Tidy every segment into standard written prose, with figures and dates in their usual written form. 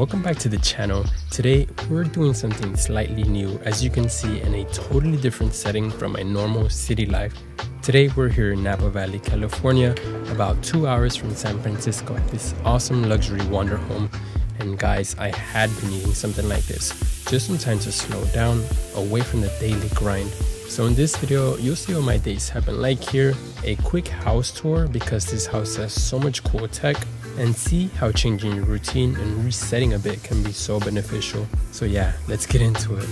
welcome back to the channel. Today we're doing something slightly new, as you can see, in a totally different setting from my normal city life. Today we're here in Napa Valley, California, about 2 hours from San Francisco, at this awesome luxury wonder home. And guys, I had been needing something like this, just some time to slow down, away from the daily grind. So in this video, you'll see what my days have been like here, a quick house tour because this house has so much cool tech, and see how changing your routine and resetting a bit can be so beneficial. So yeah, let's get into it.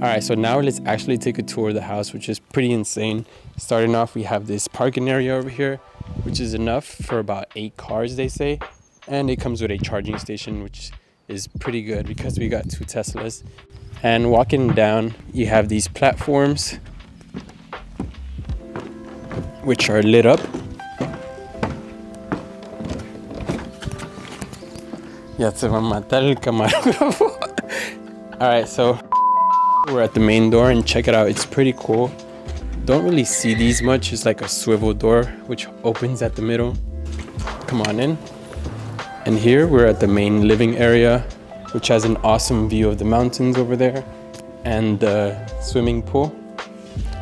Alright, so now let's actually take a tour of the house, which is pretty insane. Starting off, we have this parking area over here, which is enough for about 8 cars, they say. And it comes with a charging station, which is pretty good because we got 2 Teslas. And walking down, you have these platforms, which are lit up. Ya se va a matar el camarógrafo. Alright, so we're at the main door, and check it out, it's pretty cool. Don't really see these much. It's like a swivel door which opens at the middle. Come on in. And here we're at the main living area, which has an awesome view of the mountains over there and the swimming pool.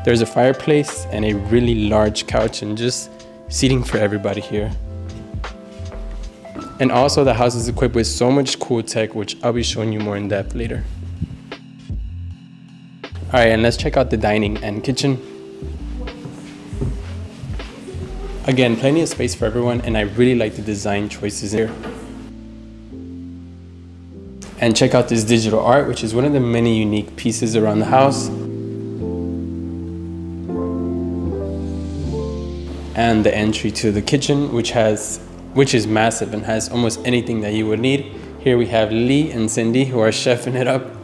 There's a fireplace and a really large couch and just seating for everybody here. And also the house is equipped with so much cool tech, which I'll be showing you more in depth later. All right, and let's check out the dining and kitchen. Again, plenty of space for everyone, and I really like the design choices here. And check out this digital art, which is one of the many unique pieces around the house. And the entry to the kitchen, which is massive and has almost anything that you would need. Here we have Lee and Cindy, who are chefing it up.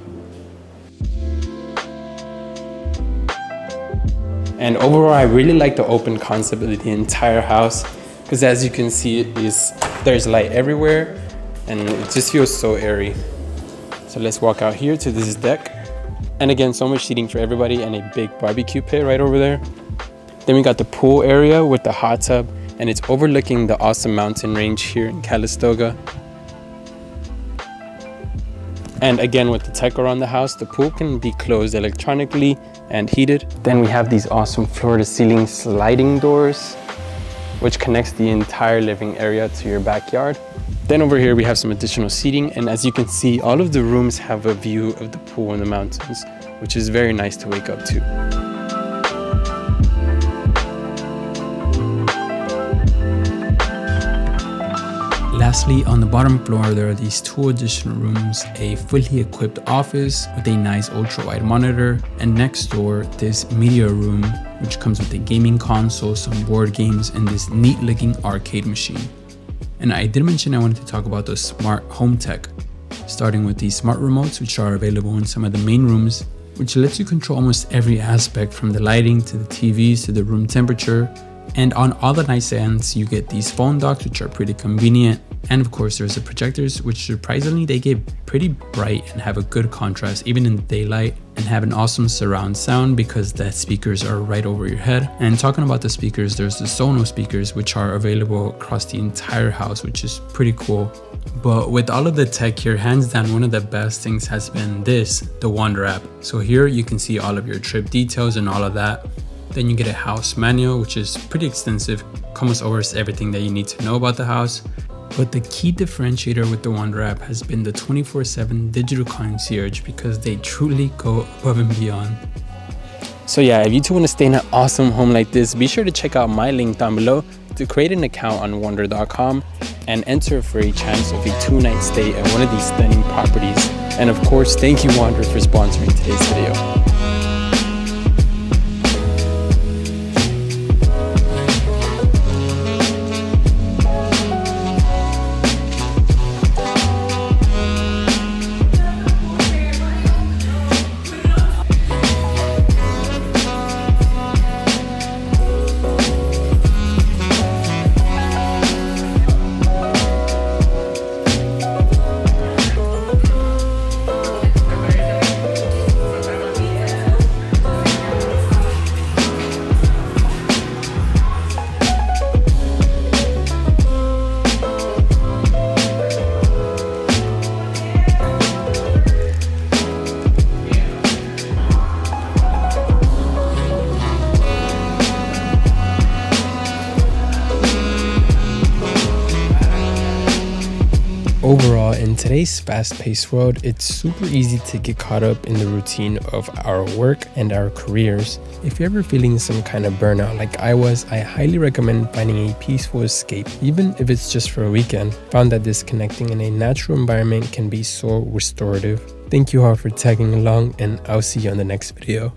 And overall, I really like the open concept of the entire house, because as you can see, there's light everywhere and it just feels so airy. So let's walk out here to this deck. And again, so much seating for everybody and a big barbecue pit right over there. Then we got the pool area with the hot tub, and it's overlooking the awesome mountain range here in Calistoga. And again, with the tech around the house, the pool can be closed electronically and heated. Then we have these awesome floor to ceiling sliding doors, which connects the entire living area to your backyard. Then over here, we have some additional seating. And as you can see, all of the rooms have a view of the pool and the mountains, which is very nice to wake up to. Lastly, on the bottom floor, there are these 2 additional rooms, a fully equipped office with a nice ultra-wide monitor, and next door, this media room, which comes with a gaming console, some board games, and this neat-looking arcade machine. And I did mention I wanted to talk about the smart home tech, starting with these smart remotes, which are available in some of the main rooms, which lets you control almost every aspect, from the lighting to the TVs to the room temperature. And on all the nice ends, you get these phone docks, which are pretty convenient. And of course, there's the projectors, which surprisingly, they get pretty bright and have a good contrast, even in the daylight, and have an awesome surround sound because the speakers are right over your head. And talking about the speakers, there's the Sonoma speakers, which are available across the entire house, which is pretty cool. But with all of the tech here, hands down, one of the best things has been the Wander app. So here you can see all of your trip details and all of that. Then you get a house manual, which is pretty extensive, almost covers everything that you need to know about the house. But the key differentiator with the Wander app has been the 24/7 digital concierge, because they truly go above and beyond. So yeah, if you two want to stay in an awesome home like this, be sure to check out my link down below to create an account on wander.com and enter for a chance of a 2-night stay at one of these stunning properties. And of course, thank you Wander for sponsoring today's video. Overall, in today's fast-paced world, it's super easy to get caught up in the routine of our work and our careers. If you're ever feeling some kind of burnout like I was, I highly recommend finding a peaceful escape, even if it's just for a weekend. Found that disconnecting in a natural environment can be so restorative. Thank you all for tagging along, and I'll see you on the next video.